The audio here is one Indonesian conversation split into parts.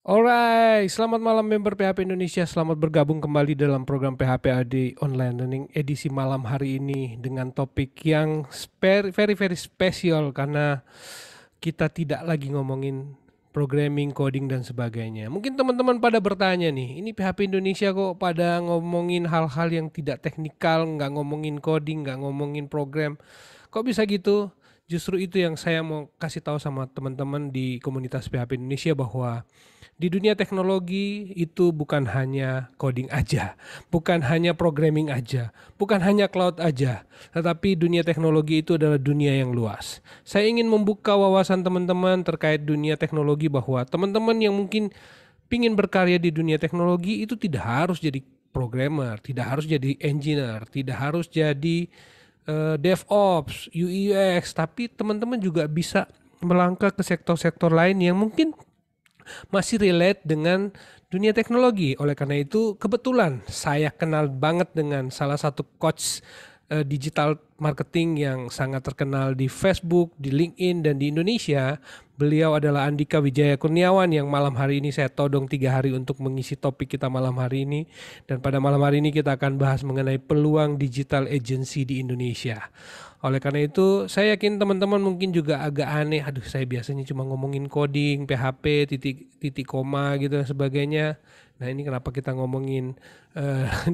Alright, selamat malam member PHP Indonesia. Selamat bergabung kembali dalam program PHP AD Online Learning edisi malam hari ini dengan topik yang very very special karena kita tidak lagi ngomongin programming, coding dan sebagainya. Mungkin teman-teman pada bertanya nih, ini PHP Indonesia kok pada ngomongin hal-hal yang tidak teknikal, nggak ngomongin coding, nggak ngomongin program. Kok bisa gitu? Justru itu yang saya mau kasih tahu sama teman-teman di komunitas PHP Indonesia bahwa di dunia teknologi itu bukan hanya coding aja, bukan hanya programming aja, bukan hanya cloud aja, tetapi dunia teknologi itu adalah dunia yang luas. Saya ingin membuka wawasan teman-teman terkait dunia teknologi bahwa teman-teman yang mungkin ingin berkarya di dunia teknologi itu tidak harus jadi programmer, tidak harus jadi engineer, tidak harus jadi DevOps, UI UX, tapi teman-teman juga bisa melangkah ke sektor-sektor lain yang mungkin masih relate dengan dunia teknologi. Oleh karena itu, kebetulan saya kenal banget dengan salah satu coach digital marketing yang sangat terkenal di Facebook, di LinkedIn, dan di Indonesia. Beliau adalah Andika Wijaya Kurniawan yang malam hari ini saya todong 3 hari untuk mengisi topik kita malam hari ini. Dan pada malam hari ini kita akan bahas mengenai peluang digital agency di Indonesia. Oleh karena itu, saya yakin teman-teman mungkin juga agak aneh. Aduh, saya biasanya cuma ngomongin coding, PHP, titik koma gitu dan sebagainya. Nah, ini kenapa kita ngomongin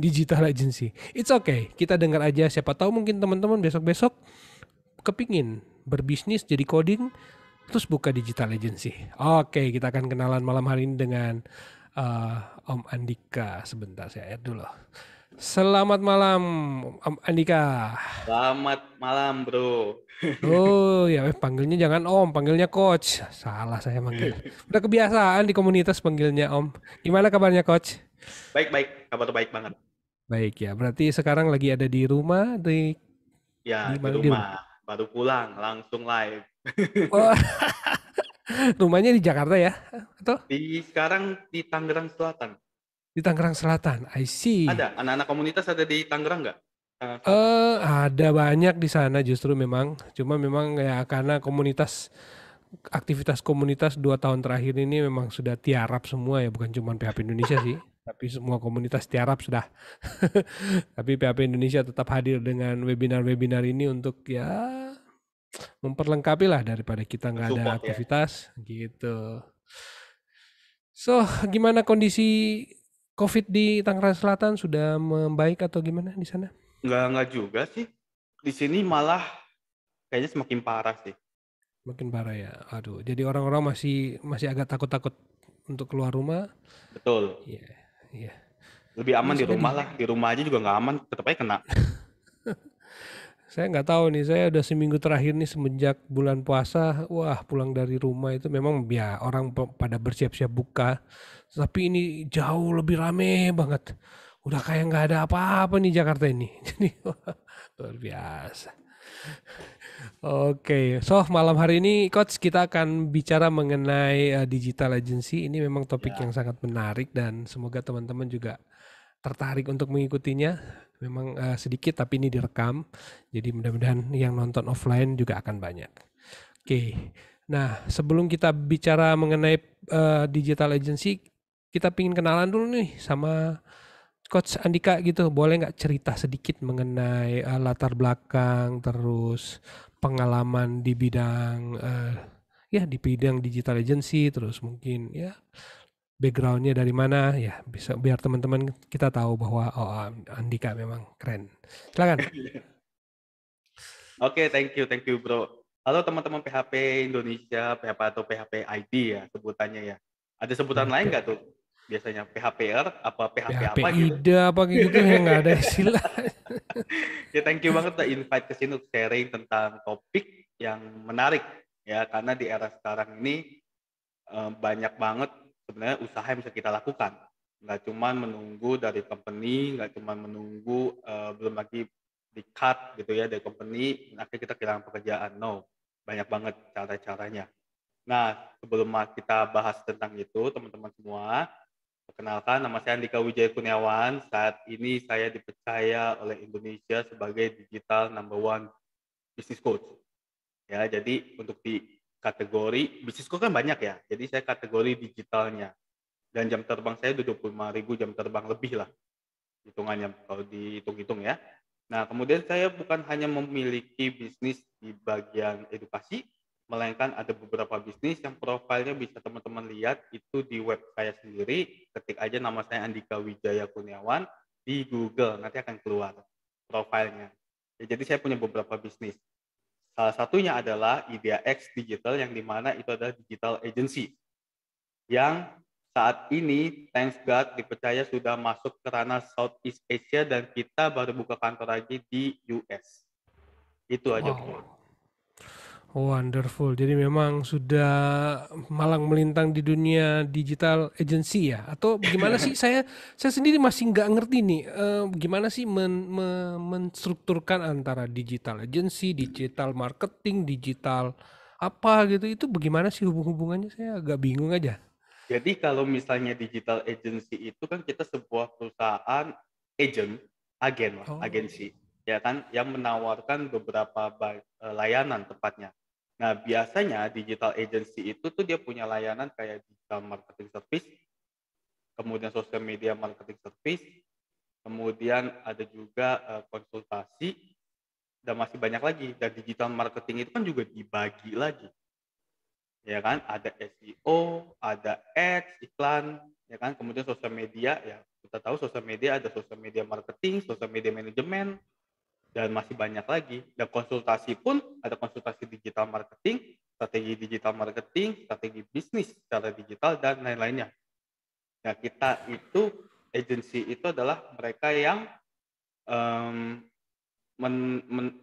digital agency? It's okay, kita dengar aja. Siapa tahu mungkin teman-teman besok-besok kepingin berbisnis jadi coding, terus buka digital agency. Oke, kita akan kenalan malam hari ini dengan Om Andika. Sebentar, saya add dulu. Selamat malam, Om Andika. Selamat malam, bro. Oh ya, panggilnya jangan Om, panggilnya Coach. Salah saya manggil. Udah kebiasaan di komunitas panggilnya Om. Gimana kabarnya Coach? Baik-baik, kabar baik banget. Baik ya, berarti sekarang lagi ada di rumah, di Ya, di mana di rumah? rumah. Baru pulang, langsung live. Oh, rumahnya di Jakarta ya? Atau Sekarang di Tangerang Selatan. di Tangerang Selatan? I see. Ada, anak-anak komunitas ada di Tangerang nggak? Tangerang Selatan. Ada banyak di sana justru memang. Cuma memang ya karena aktivitas komunitas 2 tahun terakhir ini memang sudah tiarap semua ya, bukan cuma PHP Indonesia sih, tapi semua komunitas tiarap sudah. Tapi PHP Indonesia tetap hadir dengan webinar-webinar ini untuk ya memperlengkapi lah daripada kita nggak ada Support ya. aktivitas gitu. So, gimana kondisi COVID di Tangerang Selatan? Sudah membaik atau gimana di sana? Nggak juga sih. Di sini malah kayaknya semakin parah sih. Makin parah ya. Aduh, jadi orang-orang masih masih agak takut-takut untuk keluar rumah. Betul. Iya, iya. Lebih Ini aman di sudah rumah lah. Di rumah aja juga nggak aman, tetap aja kena. saya nggak tahu nih, saya udah seminggu terakhir nih semenjak bulan puasa, wah pulang dari rumah itu memang ya orang pada bersiap-siap buka, tapi ini jauh lebih rame banget. Udah kayak nggak ada apa-apa nih Jakarta ini. Jadi wah, luar biasa. Oke, so malam hari ini Coach kita akan bicara mengenai digital agency. Ini memang topik yang Ya. sangat menarik dan semoga teman-teman juga tertarik untuk mengikutinya. Memang sedikit tapi ini direkam. Jadi mudah-mudahan yang nonton offline juga akan banyak. Oke. Nah, sebelum kita bicara mengenai digital agency, kita pingin kenalan dulu nih sama Coach Andika gitu. Boleh nggak cerita sedikit mengenai latar belakang terus pengalaman di bidang ya di bidang digital agency terus mungkin ya backgroundnya dari mana ya bisa biar teman-teman kita tahu bahwa oh Andika memang keren. Silakan. Oke, thank you, bro. Halo teman-teman PHP Indonesia, PHP atau PHP ID ya sebutannya ya. Ada sebutan lain PHP nggak tuh? Biasanya PHPR, apa PHP PHP apa gitu? ida apa kayak gitu yang nggak ada istilah. Ya, thank you banget udah invite ke sini untuk sharing tentang topik yang menarik ya, karena di era sekarang ini banyak banget sebenarnya usaha yang bisa kita lakukan. Nggak cuma menunggu dari company, nggak cuma menunggu belum lagi di cut gitu ya dari company, akhirnya kita kehilangan pekerjaan. No, banyak banget cara-caranya. Nah, sebelum kita bahas tentang itu, teman-teman semua, perkenalkan, nama saya Andika Wijaya Kurniawan. Saat ini saya dipercaya oleh Indonesia sebagai digital number one business coach. Ya, jadi untuk di kategori business coach kan banyak ya. Jadi saya kategori digitalnya. dan jam terbang saya udah 25.000 jam terbang lebih lah hitungannya kalau dihitung-hitung ya. Nah, kemudian saya bukan hanya memiliki bisnis di bagian edukasi, melainkan ada beberapa bisnis yang profilnya bisa teman-teman lihat itu di web saya sendiri. Ketik aja nama saya Andika Wijaya Kurniawan di Google, nanti akan keluar profilnya. Ya, jadi saya punya beberapa bisnis. Salah satunya adalah Idea X Digital yang dimana itu adalah digital agency yang saat ini thanks God dipercaya sudah masuk ke ranah Southeast Asia dan kita baru buka kantor lagi di US. Itu aja Bro. Wow, wonderful. Jadi memang sudah malang melintang di dunia digital agency ya? Atau gimana sih? Saya sendiri masih nggak ngerti nih, gimana sih menstrukturkan antara digital agency, digital marketing, digital apa gitu? Itu bagaimana sih hubungannya? Saya agak bingung aja. Jadi kalau misalnya digital agency itu kan kita sebuah perusahaan agent, agen lah, Oh, agensi, ya kan, yang menawarkan beberapa layanan tepatnya. Nah, biasanya digital agency itu tuh dia punya layanan kayak digital marketing service, kemudian social media marketing service, kemudian ada juga konsultasi, dan masih banyak lagi. Dan digital marketing itu kan juga dibagi lagi, ya kan? Ada SEO, ada ads, iklan, ya kan? Kemudian sosial media, ya kita tahu sosial media ada sosial media marketing, sosial media manajemen, dan masih banyak lagi. Dan konsultasi pun ada konsultasi digital marketing, strategi bisnis secara digital, dan lain-lainnya. Nah, kita itu agensi itu adalah mereka yang um,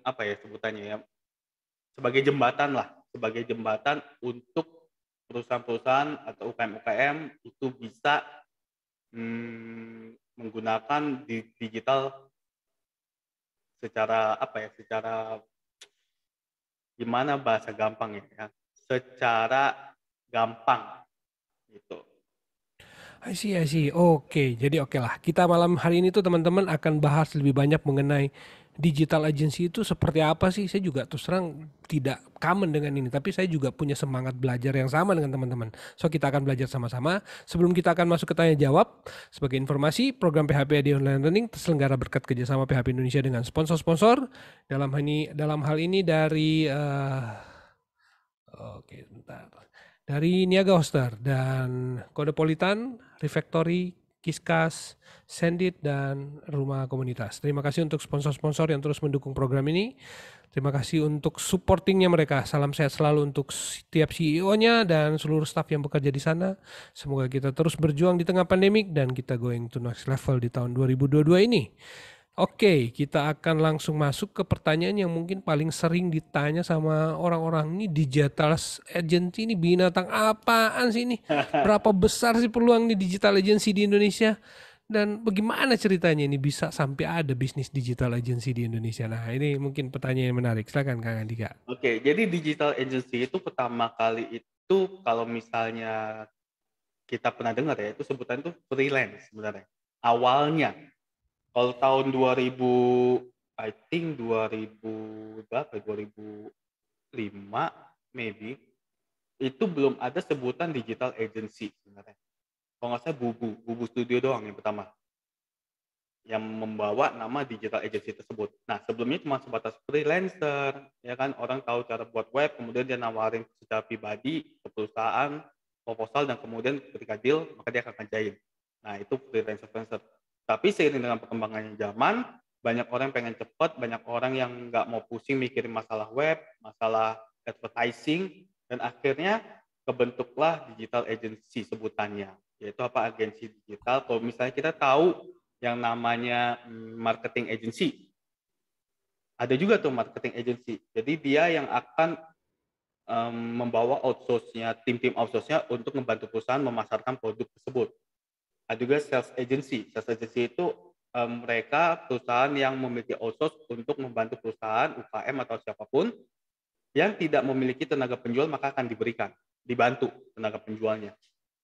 apa ya sebutannya ya, sebagai jembatan untuk perusahaan-perusahaan atau UKM-UKM itu bisa menggunakan digital secara apa ya, secara gimana bahasa gampang ya, secara gampang gitu. I see. Oke, jadi oke lah. Kita malam hari ini tuh teman-teman akan bahas lebih banyak mengenai digital agency itu seperti apa sih. Saya juga terus terang tidak common dengan ini, tapi saya juga punya semangat belajar yang sama dengan teman-teman. So kita akan belajar sama-sama. Sebelum kita akan masuk ke tanya jawab, sebagai informasi, program PHP di Online Learning terselenggara berkat kerjasama PHP Indonesia dengan sponsor-sponsor. Dalam hal ini dari oke, bentar. Dari Niaga Hoster dan Kodepolitan, Refactory, Kiskas, Sendit, dan Rumah Komunitas. Terima kasih untuk sponsor-sponsor yang terus mendukung program ini. Terima kasih untuk supportingnya mereka. Salam sehat selalu untuk setiap CEO-nya dan seluruh staff yang bekerja di sana. Semoga kita terus berjuang di tengah pandemik dan kita going to next level di tahun 2022 ini. Oke, kita akan langsung masuk ke pertanyaan yang mungkin paling sering ditanya sama orang-orang ini, digital agency ini binatang apaan sih ini? Berapa besar sih peluang nih digital agency di Indonesia? Dan bagaimana ceritanya ini bisa sampai ada bisnis digital agency di Indonesia? Nah, ini mungkin pertanyaan yang menarik. Silakan Kang Andika. Oke, jadi digital agency itu pertama kali itu kalau misalnya kita pernah dengar ya, itu sebutan itu freelance sebenarnya. Awalnya, kalau tahun 2000, I think 2000 berapa, 2005 maybe, itu belum ada sebutan digital agency sebenarnya. Kalau nggak salah Bubu Studio doang yang pertama, yang membawa nama digital agency tersebut. Nah, sebelumnya cuma sebatas freelancer, ya kan, orang tahu cara buat web, kemudian dia nawarin secara pribadi ke perusahaan, proposal, dan kemudian ketika deal, maka dia akan kerjain. Nah, itu freelancer. Tapi seiring dengan perkembangannya zaman, banyak orang yang pengen cepat, banyak orang yang nggak mau pusing mikirin masalah web, masalah advertising, dan akhirnya kebentuklah digital agency sebutannya, yaitu apa, agensi digital. Kalau misalnya kita tahu yang namanya marketing agency. Ada juga tuh marketing agency. Jadi dia yang akan membawa outsource-nya, tim-tim outsource-nya untuk membantu perusahaan memasarkan produk tersebut. Ada juga sales agency. Sales agency itu mereka perusahaan yang memiliki outsource untuk membantu perusahaan, UKM atau siapapun yang tidak memiliki tenaga penjual, maka akan dibantu tenaga penjualnya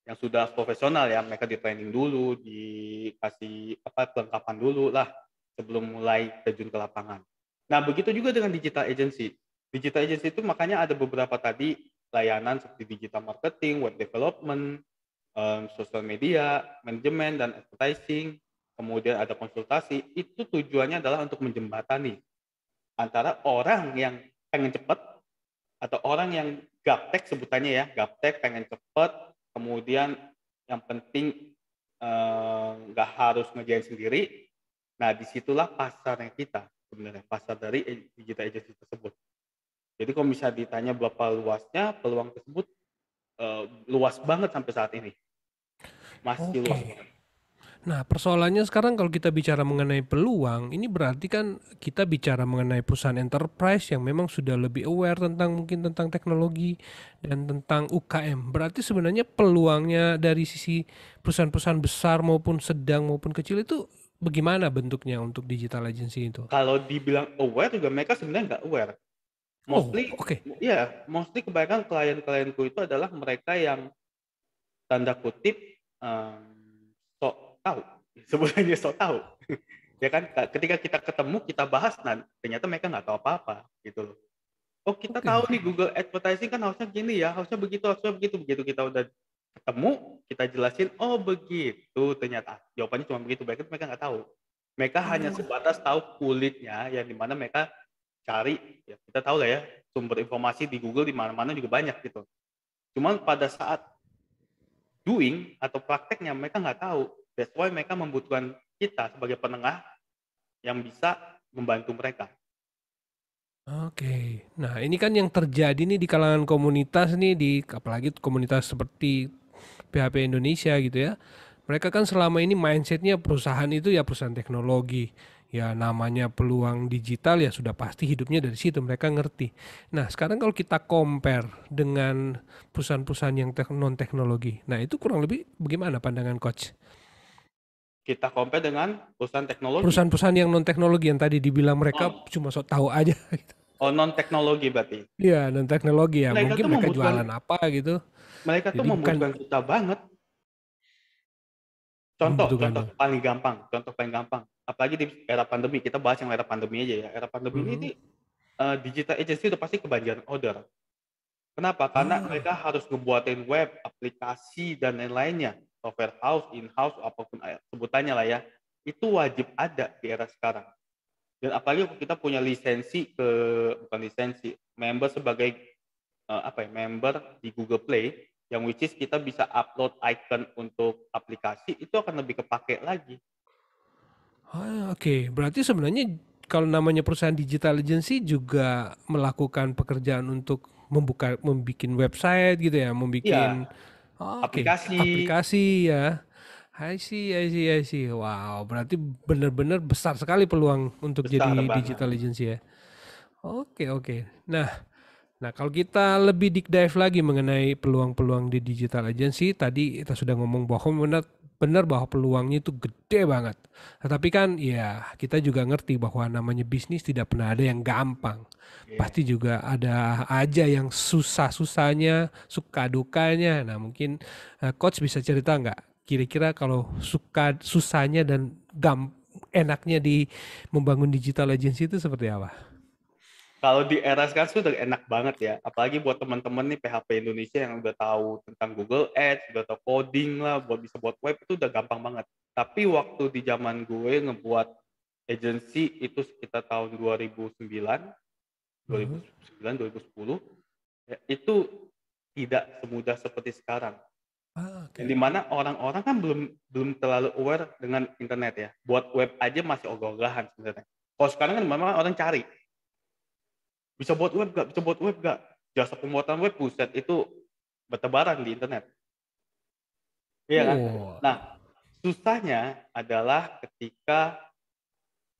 yang sudah profesional ya, mereka di training dulu, dikasih perlengkapan dulu lah sebelum mulai terjun ke lapangan. Nah, begitu juga dengan digital agency. Digital agency itu makanya ada beberapa tadi layanan seperti digital marketing, web development, sosial media, manajemen dan advertising, kemudian ada konsultasi, itu tujuannya adalah untuk menjembatani antara orang yang pengen cepat atau orang yang gaptek sebutannya ya, gaptek pengen cepet, kemudian yang penting nggak harus ngerjain sendiri. Nah, disitulah pasarnya kita sebenarnya, pasar dari digital agency tersebut. Jadi kalau misalnya ditanya berapa luasnya, peluang tersebut luas banget sampai saat ini, masih luas Oke. banget. Nah, persoalannya sekarang kalau kita bicara mengenai peluang, ini berarti kan kita bicara mengenai perusahaan enterprise yang memang sudah lebih aware tentang mungkin tentang teknologi dan tentang UKM. Berarti sebenarnya peluangnya dari sisi perusahaan-perusahaan besar maupun sedang maupun kecil itu bagaimana bentuknya untuk digital agency itu? Kalau dibilang aware juga mereka sebenarnya nggak aware. Oh, Mostly, oke. iya, mostly kebanyakan klien-klienku itu adalah mereka yang tanda kutip sok tahu, sebenarnya sok tahu. Ya kan, ketika kita ketemu, kita bahas, nah ternyata mereka nggak tahu apa-apa gitu loh. Oh, kita tahu Oke. nih Google Advertising kan harusnya gini ya, harusnya begitu. Begitu kita udah ketemu, kita jelasin, oh begitu ternyata. Jawabannya cuma begitu, mereka nggak tahu. Mereka hanya Oh, sebatas tahu kulitnya yang dimana mereka cari, ya kita tahu lah ya, sumber informasi di Google di mana-mana juga banyak gitu. Cuman pada saat doing atau prakteknya mereka nggak tahu. That's why mereka membutuhkan kita sebagai penengah yang bisa membantu mereka. oke. Nah, ini kan yang terjadi nih di kalangan komunitas nih di apalagi komunitas seperti PHP Indonesia gitu ya. Mereka kan selama ini mindsetnya perusahaan itu ya perusahaan teknologi. Ya namanya peluang digital ya sudah pasti hidupnya dari situ mereka ngerti. Nah sekarang kalau kita compare dengan perusahaan-perusahaan yang non teknologi, nah itu kurang lebih bagaimana pandangan coach? Kita compare dengan perusahaan teknologi. Perusahaan-perusahaan yang non teknologi yang tadi dibilang mereka Oh, cuma sok tahu aja. oh non teknologi berarti. Iya non teknologi ya Mereka mungkin tuh mereka membutuhkan jualan apa gitu. mereka tuh Jadi bukan membutuhkan kita banget. Contoh, membutuhkan. contoh paling gampang. Apalagi di era pandemi, kita bahas yang era pandemi aja ya. Era pandemi ini Mhm. digital agency udah pasti kebanjiran order. Kenapa? Karena Ah, mereka harus ngebuatin web, aplikasi dan lain-lainnya, software house, in-house, apapun sebutannya lah ya. Itu wajib ada di era sekarang. Dan apalagi kalau kita punya lisensi bukan lisensi, member sebagai apa ya, member di Google Play, yang which is kita bisa upload icon untuk aplikasi, itu akan lebih kepake lagi. oke. Berarti sebenarnya kalau namanya perusahaan digital agency juga melakukan pekerjaan untuk membikin website gitu ya, Iya, membikin oke, aplikasi aplikasi ya. I see. Wow, berarti benar-benar besar sekali peluang untuk besar jadi banget. digital agency ya. Oke. Nah, kalau kita lebih deep dive lagi mengenai peluang-peluang di digital agency, tadi kita sudah ngomong bahwa benar bahwa peluangnya itu gede banget. Tetapi kan ya kita juga ngerti bahwa namanya bisnis tidak pernah ada yang gampang. Iya. Pasti juga ada aja yang susah-susahnya, suka dukanya. Nah, mungkin coach bisa cerita nggak? Kira-kira kalau suka susahnya dan enaknya di membangun digital agency itu seperti apa? Kalau di era sekarang sih udah enak banget ya, apalagi buat teman-teman nih PHP Indonesia yang udah tahu tentang Google Ads, udah tahu coding lah, bisa buat web itu udah gampang banget. Tapi waktu di zaman gue ngebuat agency itu sekitar tahun 2009, Mhm. 2009, 2010, ya, itu tidak semudah seperti sekarang. Yang Oke. dimana orang-orang kan belum belum terlalu aware dengan internet ya. Buat web aja masih ogah-ogahan sebenarnya. Kalau sekarang kan memang orang cari, bisa buat web gak? Bisa buat web gak? Jasa pembuatan web, buset, itu bertebaran di internet. Iya kan? Oh, Nah, susahnya adalah ketika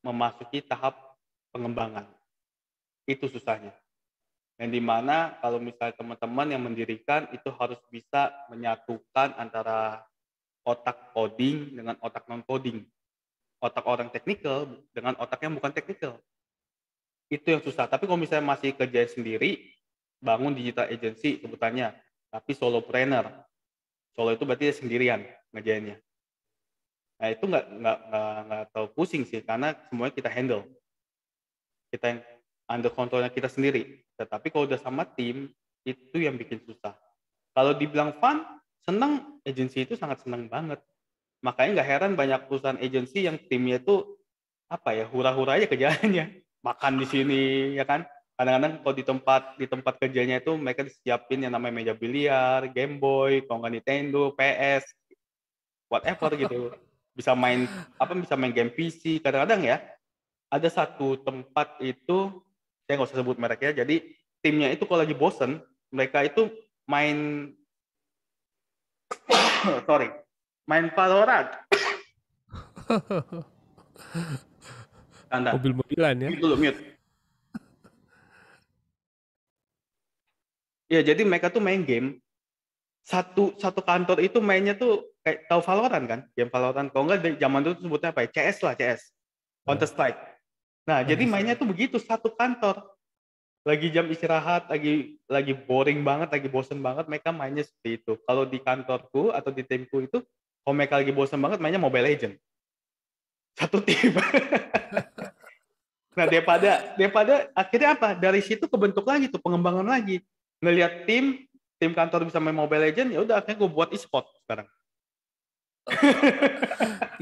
memasuki tahap pengembangan. Itu susahnya. Yang dimana kalau misalnya teman-teman yang mendirikan itu harus bisa menyatukan antara otak coding dengan otak non coding. Otak orang teknikal dengan otak yang bukan teknikal. Itu yang susah. Tapi kalau misalnya masih kerja sendiri, bangun digital agency sebutannya, tapi solopreneur. Solo itu berarti sendirian ngerjainnya. Nah itu nggak tahu pusing sih, karena semuanya kita handle. Kita yang under kontrolnya kita sendiri. Tetapi kalau udah sama tim, itu yang bikin susah. Kalau dibilang fun, senang, agensi itu sangat senang banget. Makanya nggak heran banyak perusahaan agensi yang timnya itu apa ya, hura-hura aja kerjaannya. Makan di sini ya kan. Kadang-kadang kalau di tempat kerjanya itu mereka disiapin yang namanya meja biliar, Game Boy, kalau nggak Nintendo, PS, whatever gitu. Bisa main game PC. Kadang-kadang ya, ada satu tempat itu, saya nggak usah sebut mereknya, jadi timnya itu kalau lagi bosen, mereka itu main, sorry, main Valorant. Tanda, Mobil-mobilan ya. mute dulu, mute. Ya, jadi mereka tuh main game, satu satu kantor itu mainnya tuh kayak tahu Valorant kan? Game Valorant. Kalau nggak dari zaman dulu sebutnya apa ya? CS lah, CS. Counter Nah, Strike. Nah, jadi mainnya tuh begitu satu kantor. Lagi jam istirahat, lagi boring banget, lagi bosen banget, mereka mainnya seperti itu. Kalau di kantorku atau di timku itu, kalau mereka lagi bosen banget mainnya Mobile Legend. Satu tim. Nah, daripada akhirnya apa? Dari situ kebentuk lagi tuh pengembangan lagi. Ngelihat tim kantor bisa main Mobile Legend, ya udah akhirnya gue buat e-sport sekarang.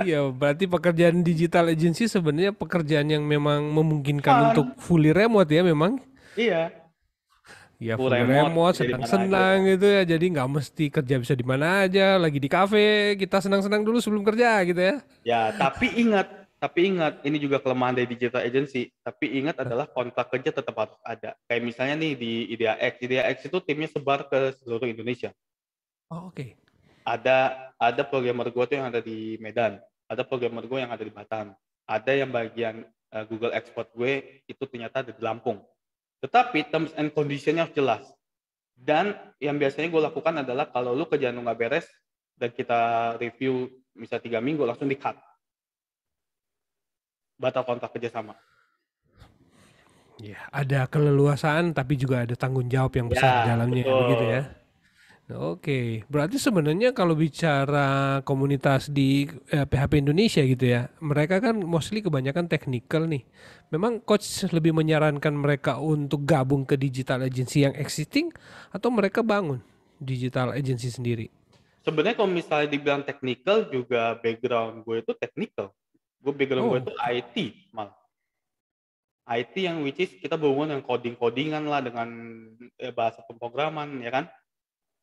iya, berarti pekerjaan digital agency sebenarnya pekerjaan yang memang memungkinkan untuk Fun. fully remote ya memang. Iya, Ya full fully remote remote, kerja di mana aja. senang-senang gitu ya. Jadi nggak mesti kerja bisa di mana aja. Lagi di kafe, kita senang-senang dulu sebelum kerja gitu ya. Ya, tapi ingat, ini juga kelemahan dari digital agency. Tapi ingat adalah kontrak kerja tetap harus ada. Kayak misalnya nih di Idea X itu timnya sebar ke seluruh Indonesia. Oh, oke. Ada programmer gue tuh yang ada di Medan, ada programmer gue yang ada di Batam, ada yang bagian Google Export gue itu ternyata ada di Lampung. Tetapi terms and conditionnya harus jelas. Dan yang biasanya gue lakukan adalah kalau lu kerjaan lu nggak beres dan kita review misal 3 minggu langsung di cut, batal kontrak kerja sama. Ya, ada keleluasaan tapi juga ada tanggung jawab yang besar di Ya, dalamnya, begitu betul. ya. Oke, berarti sebenarnya kalau bicara komunitas di PHP Indonesia gitu ya, mereka kan mostly kebanyakan technical nih. Memang coach lebih menyarankan mereka untuk gabung ke digital agency yang existing atau mereka bangun digital agency sendiri? Sebenarnya kalau misalnya dibilang technical juga background gue itu technical. Gue background gue Oh, itu IT malah. IT yang which is kita berhubungan dengan coding-codingan lah, dengan bahasa pemrograman ya kan.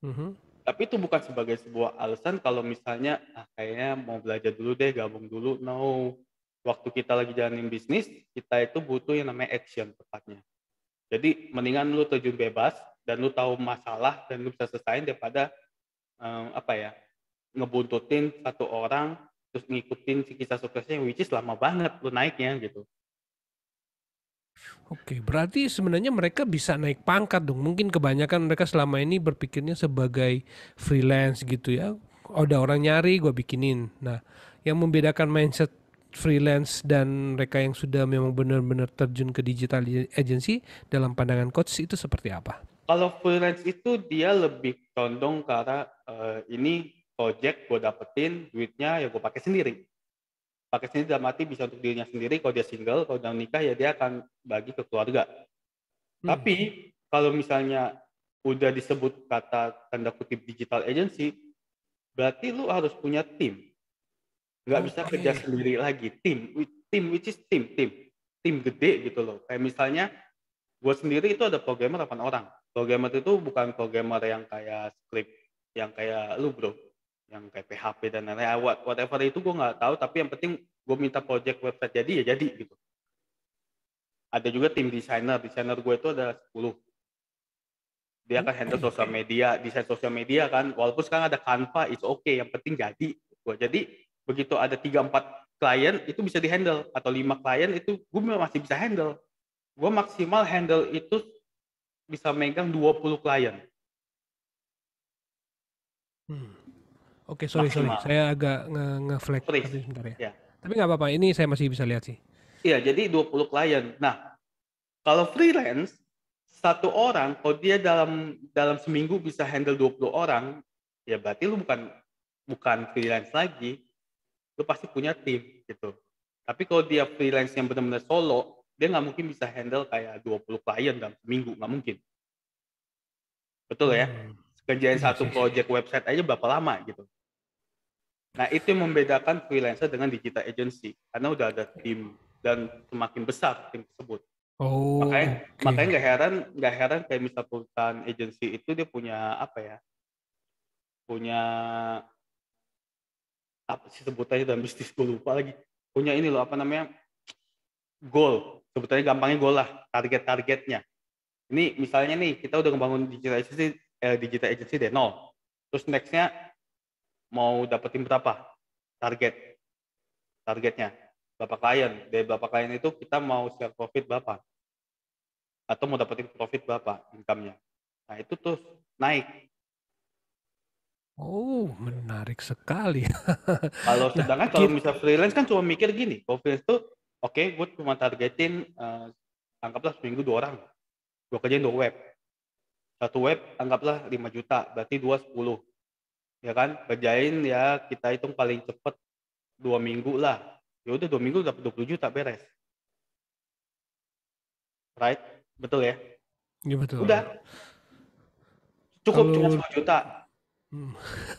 mhm. Tapi itu bukan sebagai sebuah alasan kalau misalnya kayaknya mau belajar dulu deh, gabung dulu. No, waktu kita lagi jalanin bisnis, kita itu butuh yang namanya action tepatnya. Jadi mendingan lu terjun bebas dan lu tahu masalah dan lu bisa selesaiin daripada apa ya, ngebuntutin satu orang terus ngikutin si kisah suksesnya which is lama banget lu naiknya gitu. Oke, berarti sebenarnya mereka bisa naik pangkat dong. Mungkin kebanyakan mereka selama ini berpikirnya sebagai freelance gitu ya. Ada orang nyari, gue bikinin. Nah, yang membedakan mindset freelance dan mereka yang sudah memang benar-benar terjun ke digital agency dalam pandangan coach itu seperti apa? Kalau freelance itu dia lebih condong ke arah ini project gue dapetin duitnya ya gue pakai sendiri. Pakai sendiri dalam arti bisa untuk dirinya sendiri. Kalau dia single, kalau udah nikah ya dia akan bagi ke keluarga. Hmm. Tapi kalau misalnya udah disebut kata tanda kutip digital agency, berarti lu harus punya tim. Nggak bisa kerja Oke. sendiri lagi. Tim which is tim gede gitu loh. Kayak misalnya gue sendiri itu ada programmer 8 orang. Programmer itu bukan programmer yang kayak script, yang kayak lu bro, yang kayak PHP dan lain-lain. Whatever itu gue nggak tahu, tapi yang penting gue minta project website jadi ya jadi gitu. Ada juga tim desainer gue itu ada 10. Dia akan handle Oke. sosial media, desain sosial media kan. Walaupun sekarang ada Canva, it's okay. Yang penting jadi. Jadi begitu ada 3-4 klien itu bisa dihandle atau 5 klien itu gue masih bisa handle. Gue maksimal handle itu bisa megang 20 klien Hmm. Oke, sorry. maksimal. Saya agak nge-flag Freeze. tapi sebentar ya. Ya. Tapi nggak apa-apa, ini saya masih bisa lihat sih. Iya, jadi 20 klien. Nah, kalau freelance satu orang kalau dia dalam dalam seminggu bisa handle 20 orang, ya berarti lu bukan bukan freelance lagi, lu pasti punya tim gitu. Tapi kalau dia freelance yang benar-benar solo, dia nggak mungkin bisa handle kayak 20 klien dalam seminggu, nggak mungkin. Betul ya? Hmm. Kerjain Yes, satu yes. project website aja berapa lama gitu. Nah, itu yang membedakan freelancer dengan digital agency karena udah ada tim dan semakin besar tim tersebut. Makanya Oh, makanya oke. nggak heran kayak misal perusahaan agency itu dia punya apa ya? Punya apa sih sebutannya dalam bisnis gue lupa lagi. Punya ini loh apa namanya? Goal. Sebutannya gampangnya goal lah, target-targetnya. Ini misalnya nih kita udah ngebangun digital agency dari nol. Terus nextnya mau dapetin berapa target targetnya berapa klien, dari berapa klien itu kita mau share profit berapa atau mau dapetin profit berapa income-nya. Nah itu tuh naik. Oh, menarik sekali. Kalau Nah, sedangkan kalau misal freelance kan cuma mikir gini, kalau freelance tuh oke, gue cuma targetin anggaplah seminggu 2 orang, gue kerjain 2 web, satu web anggaplah 5 juta, berarti 2 10, ya kan, kerjain ya kita hitung paling cepet 2 minggu lah, ya udah 2 minggu dapat 20 juta beres, right, betul ya, ya betul. udah cukup cuma Kalau 10 juta. hmm,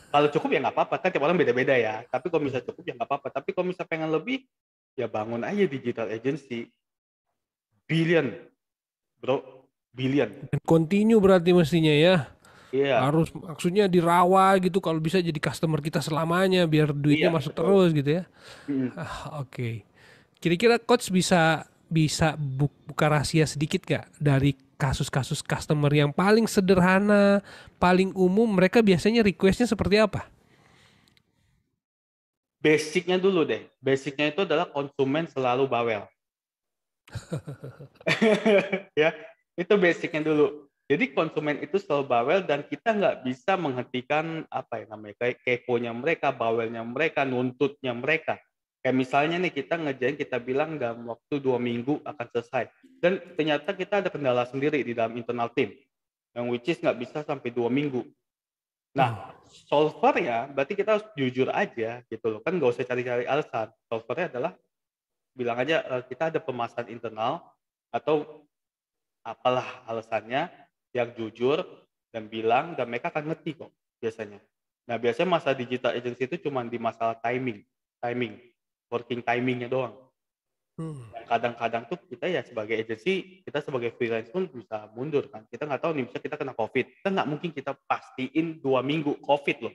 Kalau cukup ya nggak apa-apa, kan tiap orang beda-beda ya. Tapi kalau misalnya cukup ya nggak apa-apa. Tapi kalau misalnya pengen lebih, ya bangun aja digital agency. Billion, bro. Billion. continue berarti mestinya ya. Iya, Harus maksudnya dirawat gitu kalau bisa jadi customer kita selamanya biar duitnya iya, masuk betul. terus gitu ya. Mm. Oke. Kira-kira coach bisa bisa buka rahasia sedikit gak dari kasus-kasus customer yang paling sederhana, paling umum, mereka biasanya requestnya seperti apa? Basicnya dulu deh. Basicnya itu adalah konsumen selalu bawel. Ya, itu basicnya dulu. Jadi konsumen itu selalu bawel dan kita nggak bisa menghentikan apa ya namanya kayak keponya mereka, bawelnya mereka, nuntutnya mereka. Kayak misalnya nih kita ngerjain kita bilang dalam waktu 2 minggu akan selesai. Dan ternyata kita ada kendala sendiri di dalam internal tim. Yang which is nggak bisa sampai 2 minggu. Nah, Oh, solvernya berarti kita harus jujur aja gitu loh. Kan nggak usah cari-cari alasan. Solvernya adalah bilang aja kita ada pemasaran internal atau apalah alasannya yang jujur dan bilang dan mereka akan ngerti kok biasanya. Nah biasanya masa digital agency itu cuma di masalah timing, working timingnya doang. hmm. Yang kadang-kadang tuh kita ya sebagai agency, kita sebagai freelance pun bisa mundur kan. Kita nggak tahu nih bisa kita kena COVID. Kita nggak mungkin kita pastiin 2 minggu COVID loh.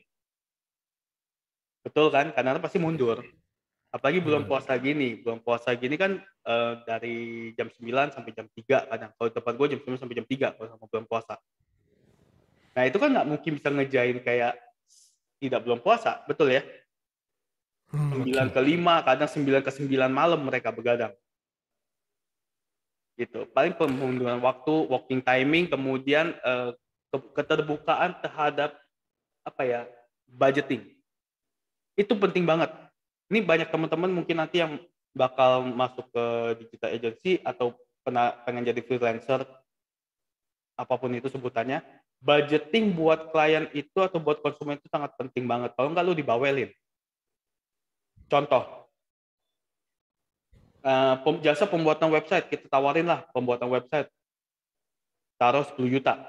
Betul kan? Karena pasti mundur. Apalagi bulan puasa gini kan dari jam 9 sampai jam 3 kadang. Kalau di tempat gue jam 9 sampai jam 3 kalau sama bulan puasa. Nah itu kan nggak mungkin bisa ngejain kayak tidak belum puasa, betul ya? Sembilan Oke. ke 5 kadang 9 ke 9 malam mereka begadang. Gitu. Paling pemunduran waktu, working timing, kemudian keterbukaan terhadap apa ya budgeting. Itu penting banget. Ini banyak teman-teman mungkin nanti yang bakal masuk ke digital agency atau pengen jadi freelancer, apapun itu sebutannya, budgeting buat klien itu atau buat konsumen itu sangat penting banget. Kalau nggak lu dibawelin. Contoh, jasa pembuatan website, kita tawarin lah pembuatan website, taruh 10 juta.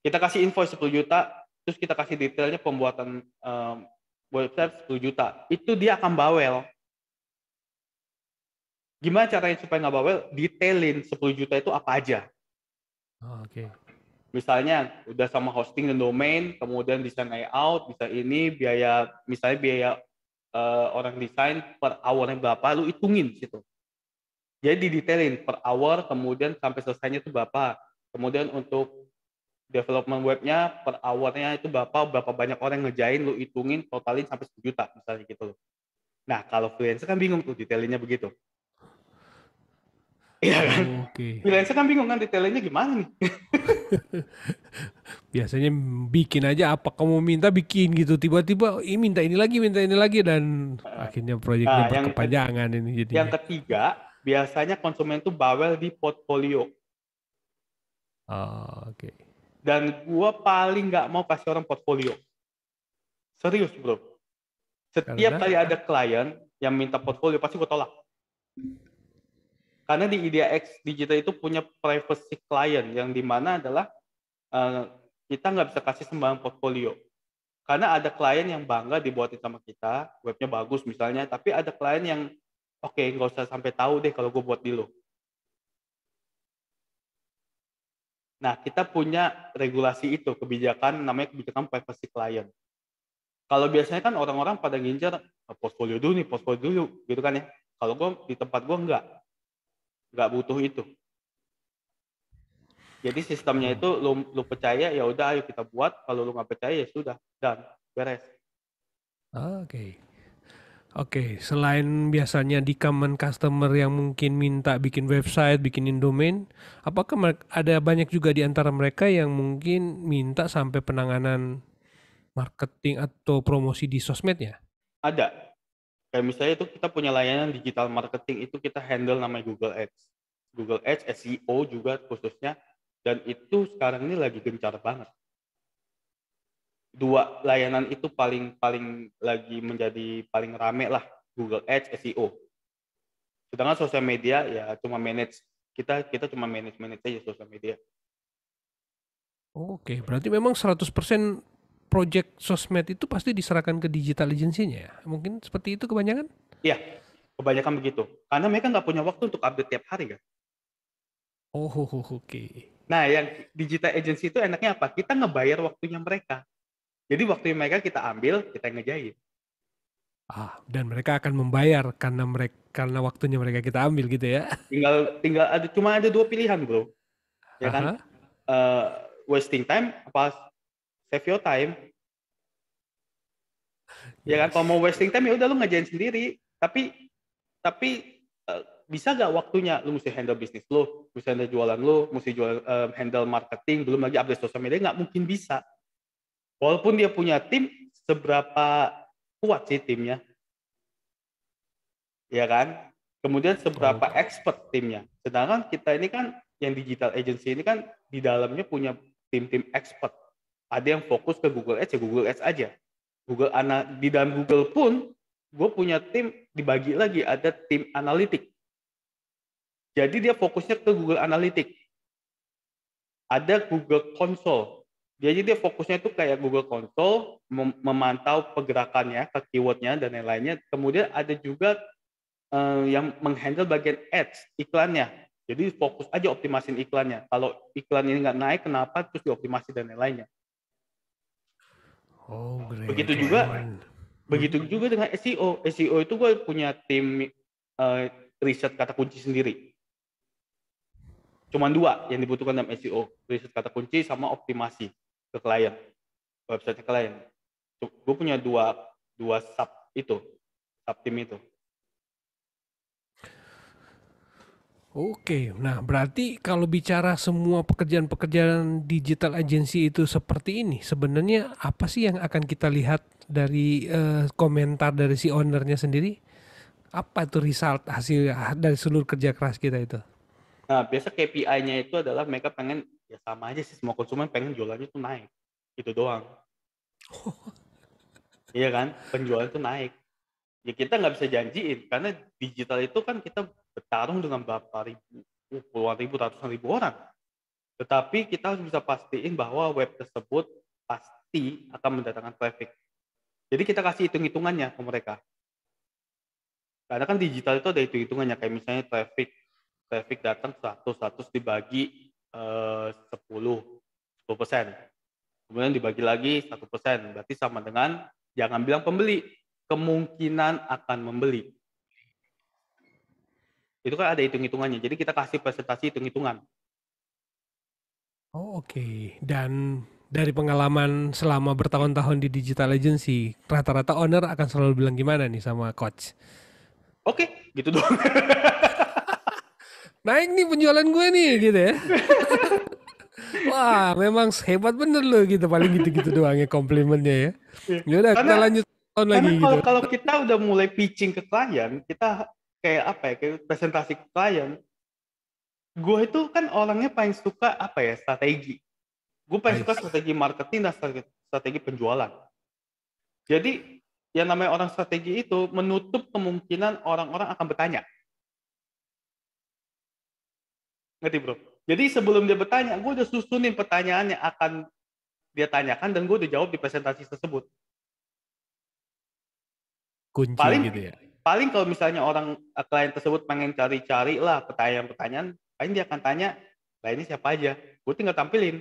Kita kasih invoice 10 juta, terus kita kasih detailnya pembuatan website 10 juta. Itu dia akan bawel. Gimana caranya supaya nggak bawel? Detailin 10 juta itu apa aja. Oke. Misalnya udah sama hosting dan domain, kemudian desain layout, bisa ini biaya, misalnya biaya orang desain per hournya berapa, lu hitungin situ. Jadi didetailin per hour, kemudian sampai selesainya itu berapa. Kemudian untuk development webnya per hournya itu berapa banyak orang ngejain, lu hitungin, totalin sampai 1 juta misalnya gitu loh. Nah kalau freelancer kan bingung tuh detailinnya begitu. Iya kan? Oke. Freelancer kan bingung kan detailinnya gimana nih. Biasanya bikin aja apa kamu minta bikin gitu. Tiba-tiba minta ini lagi dan akhirnya proyeknya Nah berkepanjangan ini yang jadinya. ketiga, biasanya konsumen tuh bawel di portfolio. Oh, oke. Dan gua paling nggak mau kasih orang portfolio. Serius bro. Setiap Karena kali ada klien yang minta portfolio, pasti gue tolak. Karena di IDX Digital itu punya privacy client yang dimana adalah kita nggak bisa kasih sembarang portfolio. Karena ada klien yang bangga dibuatin sama kita, webnya bagus misalnya, tapi ada klien yang, oke, nggak usah sampai tahu deh kalau gue buat di lo. Nah, kita punya regulasi itu, kebijakan namanya kebijakan privacy client. Kalau biasanya kan orang-orang pada ngincar portfolio dulu nih, portfolio dulu, gitu kan ya. Kalau gue di tempat gue nggak butuh itu. Jadi sistemnya Oh, itu lu percaya ya udah ayo kita buat, kalau lu nggak percaya ya sudah, dan beres. oke. Oke, selain biasanya di common customer yang mungkin minta bikin website, bikinin domain, apakah ada banyak juga di antara mereka yang mungkin minta sampai penanganan marketing atau promosi di sosmednya? Ada. Kayak misalnya itu kita punya layanan digital marketing itu kita handle namanya Google Ads. Google Ads, SEO juga khususnya, dan itu sekarang ini lagi gencar banget. Dua layanan itu paling paling lagi menjadi paling rame lah, Google Ads, SEO. Sedangkan sosial media ya cuma manage, kita cuma manage aja sosial media. Oke, berarti memang 100% project sosmed itu pasti diserahkan ke digital agency-nya ya? Mungkin seperti itu kebanyakan? Iya, kebanyakan begitu. Karena mereka nggak punya waktu untuk update tiap hari kan. Oh, oke. Nah, yang digital agency itu enaknya apa? Kita ngebayar waktunya mereka. Jadi waktu mereka kita ambil, kita ngerjain. Dan mereka akan membayar karena waktunya mereka kita ambil gitu ya. Tinggal cuma ada dua pilihan, bro. Ya kan? Aha. Eh, Wasting time apa save your time? Ya kan? Kalau Yes. mau wasting time ya udah lu ngerjain sendiri. Tapi bisa gak waktunya? Lu mesti handle bisnis lu, mesti handle jualan lu, mesti handle marketing, belum lagi update sosial media, nggak mungkin bisa. Walaupun dia punya tim, seberapa kuat sih timnya, ya kan? Kemudian Oh, seberapa expert timnya. Sedangkan kita ini kan yang digital agency ini kan di dalamnya punya tim-tim expert. Ada yang fokus ke Google Ads ya Google Ads aja. Di dalam Google pun gue punya tim dibagi lagi, ada tim analitik. Jadi dia fokusnya ke Google Analytics. Ada Google Console. Jadi dia fokusnya itu kayak Google Console, memantau pergerakannya, ke keywordnya dan lain-lainnya. Kemudian ada juga yang menghandle bagian ads, iklannya. Jadi fokus aja optimasin iklannya. Kalau iklan ini nggak naik, kenapa? Terus dioptimasi dan lain-lainnya. oh great, Begitu juga, keren. begitu Mhm. juga dengan SEO. SEO itu gue punya tim riset kata kunci sendiri. Cuman dua yang dibutuhkan dalam SEO, riset kata kunci sama optimasi ke klien, website klien. Gue punya dua sub tim itu. Oke, nah berarti kalau bicara semua pekerjaan-pekerjaan digital agency itu seperti ini, sebenarnya apa sih yang akan kita lihat dari komentar dari si ownernya sendiri? Apa itu result hasil dari seluruh kerja keras kita itu? Nah, biasa KPI-nya itu adalah mereka pengen, ya sama aja sih, semua konsumen pengen jualannya tuh naik. Itu doang. Iya kan? Penjualan tuh naik. Ya kita nggak bisa janjiin, karena digital itu kan kita bertarung dengan berapa ribu, puluhan ribu, ratusan ribu orang. Tetapi kita harus bisa pastiin bahwa web tersebut pasti akan mendatangkan traffic. Jadi kita kasih hitung-hitungannya ke mereka. Karena kan digital itu ada hitung-hitungannya, kayak misalnya traffic datang 100 dibagi 10%. Kemudian dibagi lagi 1%, berarti sama dengan, jangan bilang pembeli, kemungkinan akan membeli. Itu kan ada hitung-hitungannya, jadi kita kasih presentasi hitung-hitungan. Oh, oke. Dan dari pengalaman selama bertahun-tahun di digital agency, rata-rata owner akan selalu bilang gimana nih sama coach? Oke, gitu doang. Naik nih penjualan gue nih gitu ya. Wah, memang hebat bener loh gitu. Paling gitu-gitu doang ya komplimennya ya. Ya udah kita karena lanjut tahun lagi karena gitu. kalau kita udah mulai pitching ke klien, kita kayak apa ya, kayak presentasi ke klien, gue itu kan orangnya paling suka apa ya, strategi. Gue paling I suka see. strategi marketing dan strategi penjualan. Jadi yang namanya orang strategi itu menutup kemungkinan orang-orang akan bertanya. Ngerti bro? Jadi sebelum dia bertanya, gue udah susunin pertanyaannya, akan dia tanyakan dan gue udah jawab di presentasi tersebut. Kunci Paling gitu ya. paling kalau misalnya orang klien tersebut pengen cari-cari lah pertanyaan-pertanyaan, paling dia akan tanya, lah ini siapa aja? Gue tinggal tampilin.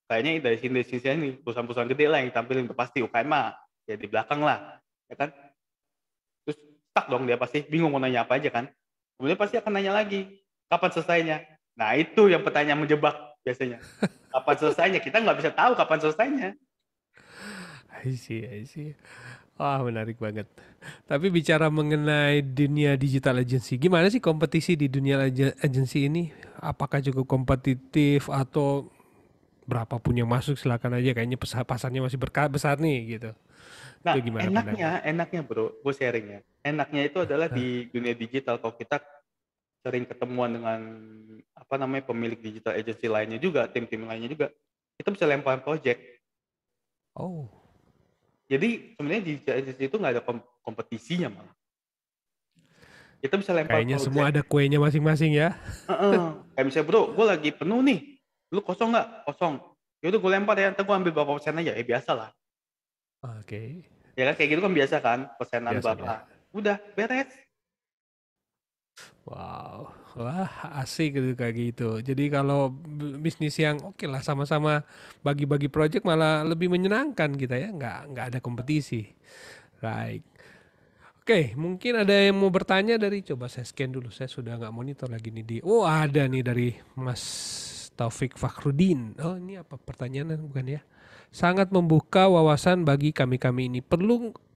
Kayaknya dari sini ini, perusahaan-perusahaan gede lah yang tampilin, udah pasti UKM mah ya di belakang lah, ya kan? Terus stuck dong dia pasti bingung mau nanya apa aja kan? Kemudian pasti akan nanya lagi, kapan selesainya? Nah itu yang pertanyaan menjebak biasanya. Kapan selesainya? Kita nggak bisa tahu kapan selesainya. I see, I see. Wah, menarik banget. Tapi bicara mengenai dunia digital agency, gimana sih kompetisi di dunia agency ini? Apakah cukup kompetitif atau berapapun yang masuk silakan aja, kayaknya pasarnya masih besar nih gitu. Itu Nah, gimana pandangan? enaknya bro, gue sharing ya. Enaknya itu adalah Hah? di dunia digital kalau kita sering ketemuan dengan apa namanya pemilik digital agency lainnya juga, tim-tim lainnya juga, kita bisa lempar project. Oh, Jadi sebenarnya digital agency itu nggak ada kompetisinya malah. Kita bisa lempar kayaknya semua project. ada kuenya masing-masing ya. Kayak misalnya bro, gue lagi penuh nih, lu kosong nggak? Kosong. Ya udah gue lempar ya, ntar gue ambil berapa persen aja. Biasa lah. Oke, Ya kan kayak gitu kan biasa kan, persenan biasa biasa. berapa. Udah beres. Wow, wah asik gitu kayak gitu. Jadi kalau bisnis yang oke lah sama-sama bagi-bagi project malah lebih menyenangkan kita ya, nggak ada kompetisi. Right. Oke, mungkin ada yang mau bertanya dari, coba saya scan dulu, saya sudah nggak monitor lagi nih di, oh ada nih dari Mas Taufik Fakhrudin. Oh ini apa pertanyaan bukan ya? Sangat membuka wawasan bagi kami-kami ini.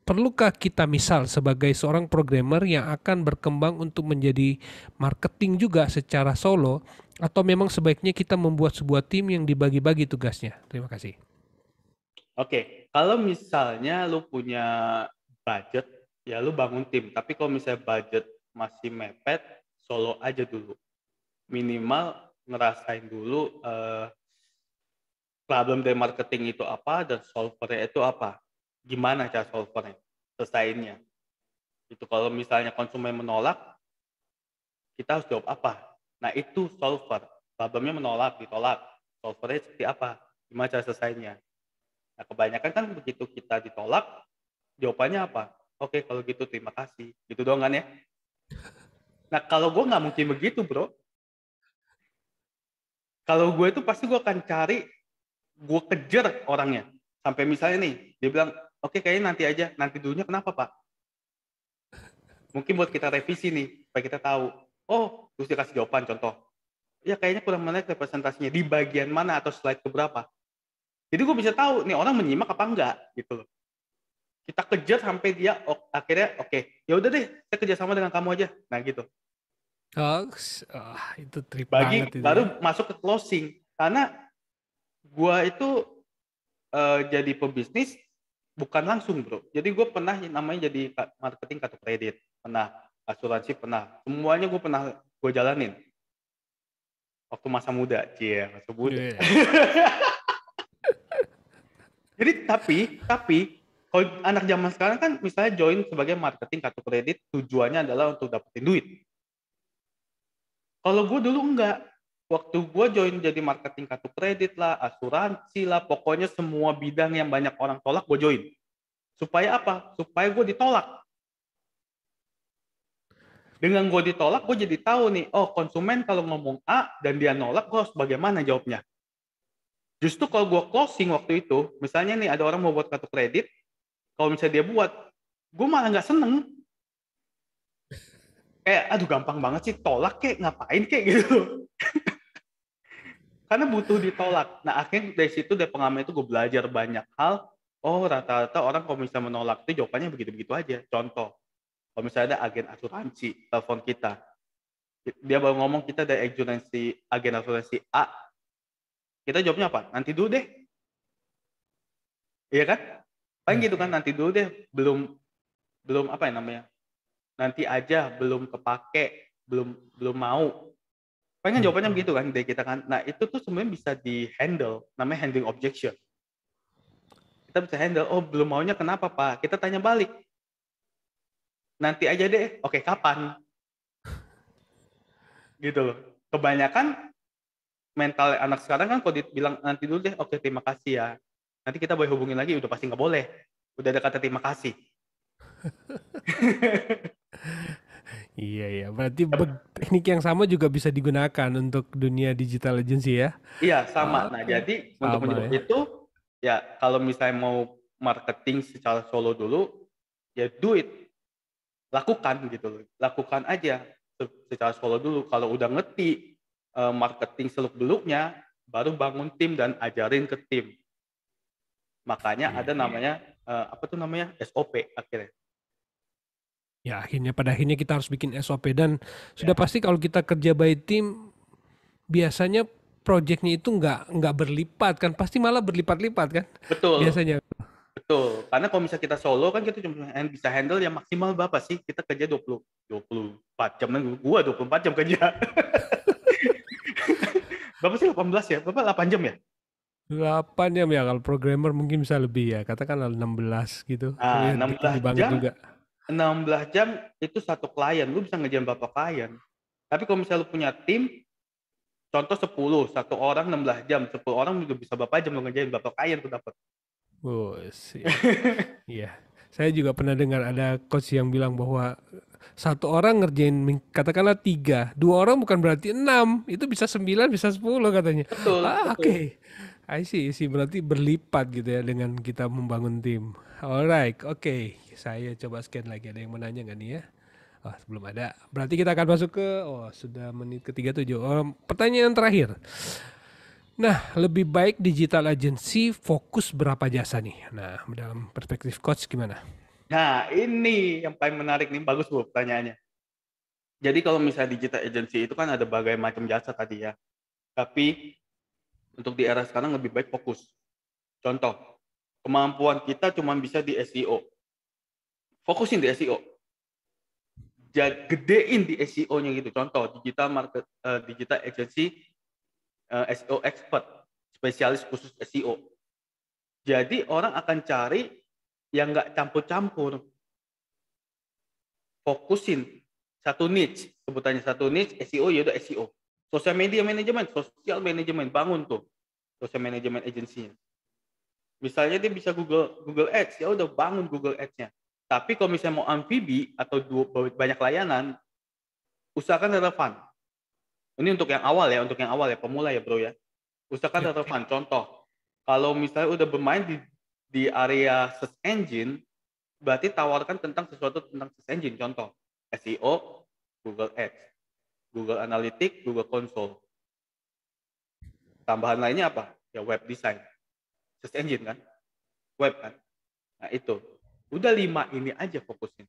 Perlukah kita misal sebagai seorang programmer yang akan berkembang untuk menjadi marketing juga secara solo, atau memang sebaiknya kita membuat sebuah tim yang dibagi-bagi tugasnya? Terima kasih. Oke, kalau misalnya lu punya budget, ya lu bangun tim. Tapi kalau misalnya budget masih mepet, solo aja dulu. Minimal ngerasain dulu problem dari marketing itu apa dan solvernya itu apa. Gimana cara solvernya, selesainya. Itu kalau misalnya konsumen menolak, kita harus jawab apa. Nah itu solver. Problemnya menolak, ditolak. Solvernya seperti apa? Gimana cara selesainya. Nah kebanyakan kan begitu kita ditolak, jawabannya apa? Oke, kalau gitu terima kasih. Gitu doang kan ya. Nah, kalau gue nggak mungkin begitu, bro. Kalau gue itu pasti gue akan cari, gue kejar orangnya. Sampai misalnya nih, dia bilang, oke kayaknya nanti aja. Nanti dulunya kenapa, Pak? Mungkin buat kita revisi nih, supaya kita tahu. Oh, terus dia kasih jawaban, contoh. Ya kayaknya kurang menarik representasinya. Di bagian mana atau slide keberapa. Jadi gue bisa tahu, nih orang menyimak apa enggak, gitu loh. Kita kejar sampai dia akhirnya, oke, ya udah deh, saya kerjasama dengan kamu aja. Nah gitu. Oh, itu trip banget itu ya. Baru masuk ke closing karena gua itu jadi pebisnis bukan langsung bro, jadi gue pernah namanya jadi marketing kartu kredit, pernah asuransi, pernah semuanya gue pernah gue jalanin waktu masa muda, masa muda. Iya. Jadi tapi kalau anak zaman sekarang kan misalnya join sebagai marketing kartu kredit tujuannya adalah untuk dapetin duit. Kalau gue dulu enggak. Waktu gue join jadi marketing kartu kredit lah, asuransi lah, pokoknya semua bidang yang banyak orang tolak gue join. Supaya apa? Supaya gue ditolak. Dengan gue ditolak, gue jadi tahu nih, oh konsumen kalau ngomong A dan dia nolak, gue harus bagaimana jawabnya. Justru kalau gue closing waktu itu, misalnya nih ada orang mau buat kartu kredit, kalau misalnya dia buat, gue malah nggak seneng. Kayak, aduh gampang banget sih, tolak kek, ngapain kek gitu. Karena butuh ditolak. Nah akhirnya dari situ dari pengalaman itu gue belajar banyak hal. Oh rata-rata orang kalau misalnya menolak itu jawabannya begitu-begitu aja. Contoh, kalau misalnya ada agen asuransi telepon kita, dia baru ngomong kita ada agen asuransi A, kita jawabnya apa? Nanti dulu deh. Iya kan? Paling gitu kan, Oke. nanti dulu deh, belum belum apa ya namanya? Nanti aja, belum kepake, belum belum mau. Paling kan jawabannya begitu kan dari kita kan. Nah, itu tuh sebenarnya bisa di-handle, namanya handling objection. Kita bisa handle, oh belum maunya kenapa Pak? Kita tanya balik. Nanti aja deh, oke kapan? Gitu loh. Kebanyakan mental anak sekarang kan kalau dibilang nanti dulu deh, oke terima kasih ya. nanti kita boleh hubungin lagi, udah pasti nggak boleh. Udah ada kata terima kasih. Iya ya, berarti teknik yang sama juga bisa digunakan untuk dunia digital agency ya. Iya, sama. Nah, Oke, jadi untuk sama menjawab ya. itu, ya kalau misalnya mau marketing secara solo dulu, ya do it. Lakukan gitu loh. Lakukan aja secara solo dulu. Kalau udah ngerti marketing seluk-beluknya, baru bangun tim dan ajarin ke tim. Makanya Iya. ada namanya apa tuh namanya? SOP akhirnya. Ya pada akhirnya kita harus bikin SOP dan sudah Ya, pasti kalau kita kerja by tim biasanya proyeknya itu nggak berlipat kan, pasti malah berlipat-lipat kan betul. biasanya. Betul. Karena kalau misalnya kita solo kan kita cuma bisa handle yang maksimal berapa sih? Kita kerja 24 jam. Gua 24 jam kerja. Berapa sih 18 ya? Berapa 8 jam ya? 8 jam ya, kalau programmer mungkin bisa lebih ya, katakanlah 16 gitu. Nah, Ya, tinggi banget juga. 16 jam itu satu klien. Lu bisa ngerjain berapa klien. Tapi kalau misalnya lu punya tim, contoh 10, satu orang 16 jam, 10 orang juga bisa berapa jam lu ngerjain berapa klien tuh dapat. Oh, iya. Iya. Saya juga pernah dengar ada coach yang bilang bahwa satu orang ngerjain katakanlah 3, 2 orang bukan berarti 6, itu bisa 9, bisa 10 katanya. Betul, Ah, betul. oke. I see, berarti berlipat gitu ya dengan kita membangun tim. Alright, oke. Saya coba scan lagi, ada yang mau nanya nggak nih ya? Oh, belum ada. Berarti kita akan masuk ke, sudah menit ke-37. Pertanyaan terakhir. Nah, lebih baik digital agency fokus berapa jasa nih? Nah, dalam perspektif coach gimana? Nah, ini yang paling menarik nih, bagus Bu pertanyaannya. Jadi kalau misalnya digital agency itu kan ada berbagai macam jasa tadi ya. Tapi untuk di era sekarang lebih baik fokus. Contoh, kemampuan kita cuma bisa di SEO. Fokusin di SEO. Gedein di SEO-nya gitu. Contoh, digital agency SEO expert, spesialis khusus SEO. Jadi orang akan cari yang nggak campur-campur. Fokusin satu niche, sebutannya satu niche, SEO ya udah SEO. Sosial media manajemen, bangun tuh sosial manajemen agensinya. Misalnya dia bisa Google Ads, ya udah bangun Google Ads-nya. Tapi kalau misalnya mau amfibi atau banyak layanan, usahakan relevan. Ini untuk yang awal ya, pemula ya bro ya. Usahakan Yep. relevan. Contoh, kalau misalnya udah bermain di area search engine, berarti tawarkan tentang sesuatu tentang search engine. Contoh, SEO, Google Ads, Google Analytics, Google Console. Tambahan lainnya apa? Ya web design. Search engine kan? Web kan? Nah itu. Udah 5 ini aja fokusnya.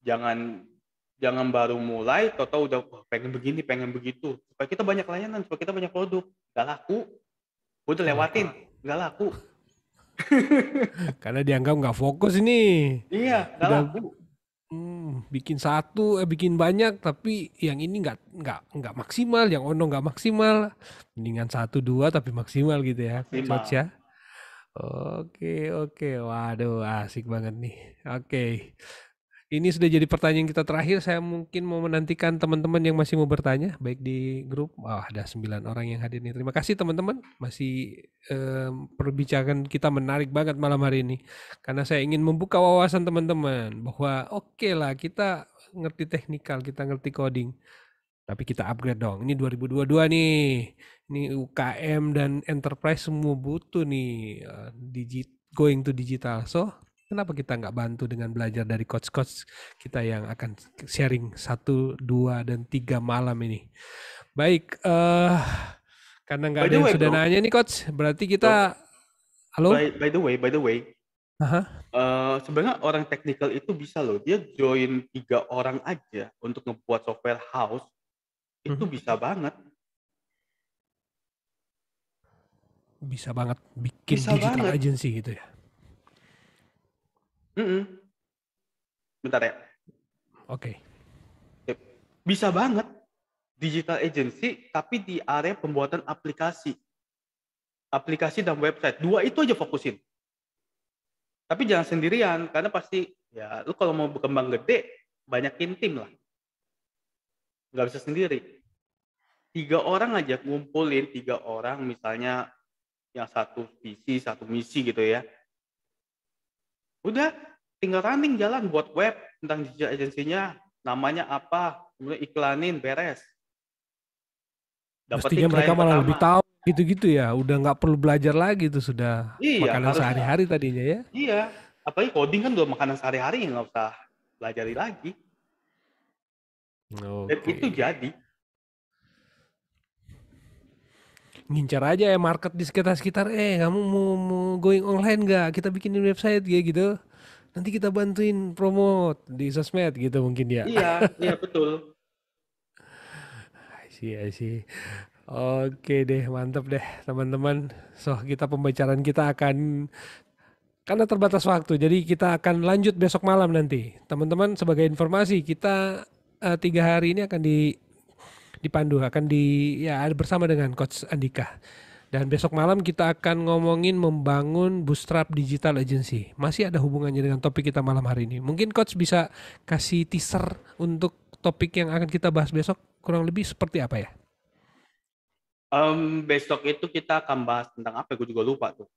Jangan baru mulai, tahu udah pengen begini, pengen begitu. Supaya kita banyak layanan, supaya kita banyak produk. Gak laku. Udah lewatin. Gak laku. Karena dianggap nggak fokus ini. Iya, gak Udah laku. bikin satu, bikin banyak, tapi yang ini nggak maksimal, yang ono nggak maksimal. Mendingan satu dua tapi maksimal gitu ya, coach Maksimal. ya. Oke, oke. Waduh, asik banget nih. Oke. Ini sudah jadi pertanyaan kita terakhir. Saya mungkin mau menantikan teman-teman yang masih mau bertanya, baik di grup. Ada 9 orang yang hadir nih. Terima kasih teman-teman. Masih perbincangan kita menarik banget malam hari ini. Karena saya ingin membuka wawasan teman-teman bahwa oke lah kita ngerti teknikal, kita ngerti coding. Tapi kita upgrade dong. Ini 2022 nih. Ini UKM dan enterprise semua butuh nih going to digital. So, kenapa kita nggak bantu dengan belajar dari coach-coach kita yang akan sharing 1, 2, dan 3 malam ini. Baik, karena nggak By ada the yang way, sudah bro. nanya nih coach, berarti Bro, kita, halo? by the way, Aha. sebenarnya orang teknikal itu bisa loh. Dia join 3 orang aja untuk ngebuat software house, itu Mhm. bisa banget. Bisa banget bikin Bisa digital banget. agency gitu ya. Bentar ya. Oke. Bisa banget. Digital agency, tapi di area pembuatan aplikasi. Aplikasi dan website. 2 itu aja fokusin. Tapi jangan sendirian, karena pasti, ya lu kalau mau berkembang gede, banyakin tim lah. Nggak bisa sendiri. 3 orang aja ngumpulin, 3 orang misalnya yang satu visi, satu misi gitu ya. Udah tinggal running jalan buat web tentang digital agency-nya, namanya apa, kemudian iklanin, beres. Dapetin Mestinya mereka klien malah lebih pertama. tahu gitu-gitu ya. Udah nggak perlu belajar lagi tuh, sudah Iya, makanan harusnya sehari-hari tadinya ya. iya. Apalagi coding kan udah makanan sehari-hari, nggak usah pelajari lagi. Dan itu Oke. jadi. Ngincar aja ya market di sekitar-sekitar, kamu mau going online nggak? Kita bikinin website kayak gitu. Nanti kita bantuin promote di sosmed gitu mungkin ya. Iya, iya betul. I see. Oke deh, mantap deh teman-teman. So, pembicaraan kita akan, karena terbatas waktu, jadi kita akan lanjut besok malam nanti. Teman-teman, sebagai informasi, kita 3 hari ini akan dipandu, ya bersama dengan Coach Andika. Dan besok malam kita akan ngomongin membangun bootstrap digital agency. Masih ada hubungannya dengan topik kita malam hari ini. Mungkin Coach bisa kasih teaser untuk topik yang akan kita bahas besok, kurang lebih seperti apa ya? Besok itu kita akan bahas tentang apa? Gue juga lupa tuh.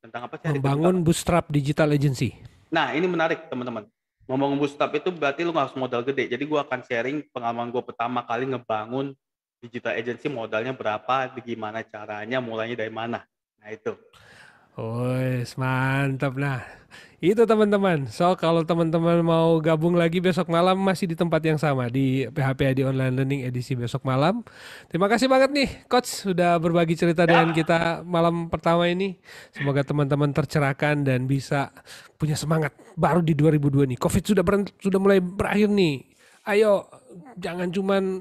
Tentang apa sih? Membangun bootstrap digital agency. Nah, ini menarik teman-teman. Membangun bootstrap itu berarti lu nggak harus modal gede. Jadi gue akan sharing pengalaman gue pertama kali ngebangun digital agency, modalnya berapa, gimana caranya, mulainya dari mana. Nah itu. Wes, mantap. Nah, itu teman-teman. So, kalau teman-teman mau gabung lagi besok malam masih di tempat yang sama di PHP di Online Learning edisi besok malam. Terima kasih banget nih Coach sudah berbagi cerita dengan Ya, kita malam pertama ini. Semoga teman-teman tercerahkan dan bisa punya semangat baru di 2002 nih. Covid sudah mulai berakhir nih. Ayo, jangan cuman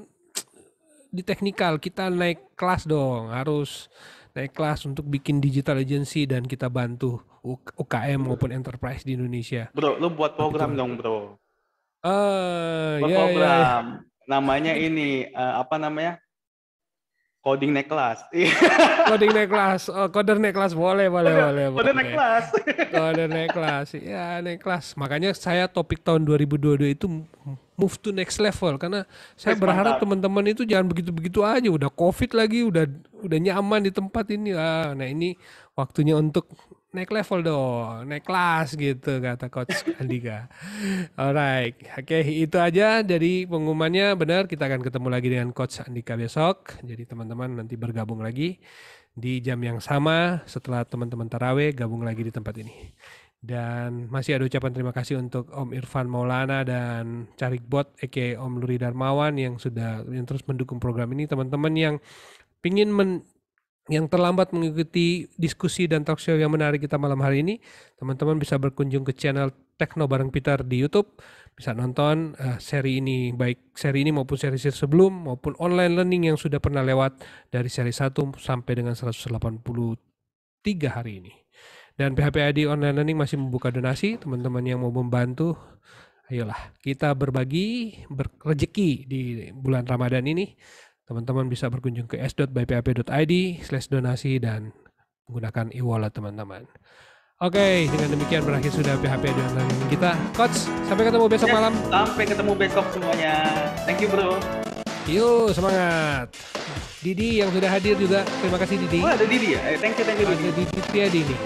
di teknikal, kita naik kelas dong, harus naik kelas untuk bikin digital agency dan kita bantu UKM maupun enterprise di Indonesia. bro, lu buat program Betul. dong, bro. Buat Ya, ya, ya. program. Namanya ini, apa namanya? Coding naik kelas. Coding naik kelas, coder naik kelas, boleh. Udah naik kelas. Coder naik kelas, ya naik kelas. Makanya saya topik tahun 2022 itu move to next level, karena saya berharap Mantap. teman-teman itu jangan begitu-begitu aja. Udah COVID lagi, udah nyaman di tempat ini. Nah ini waktunya untuk naik level dong, naik kelas gitu kata Coach Andika. Alright, oke itu aja dari pengumumannya. Benar, kita akan ketemu lagi dengan Coach Andika besok. Jadi teman-teman nanti bergabung lagi di jam yang sama setelah teman-teman taraweh, gabung lagi di tempat ini. Dan masih ada ucapan terima kasih untuk Om Irfan Maulana dan Carikbot aka Om Luri Darmawan yang terus mendukung program ini. Teman-teman yang yang terlambat mengikuti diskusi dan talk show yang menarik kita malam hari ini, teman-teman bisa berkunjung ke channel Tekno bareng Peter di YouTube, bisa nonton seri ini, baik seri ini maupun seri sebelum maupun online learning yang sudah pernah lewat dari seri 1 sampai dengan 183 hari ini. Dan PHPAD online learning masih membuka donasi, teman-teman yang mau membantu, ayolah kita berbagi berrezeki di bulan Ramadan ini. Teman-teman bisa berkunjung ke s.byphp.id/donasi dan menggunakan e-wallet teman-teman. Oke, dengan demikian berakhir sudah PHP dan kita. Coach, sampai ketemu besok malam. Sampai ketemu besok semuanya. Thank you, bro. Yuk, semangat. Didi yang sudah hadir juga. Terima kasih Didi. Oh, ada Didi ya? Thank you, Didi. Ada Didi Triadi nih.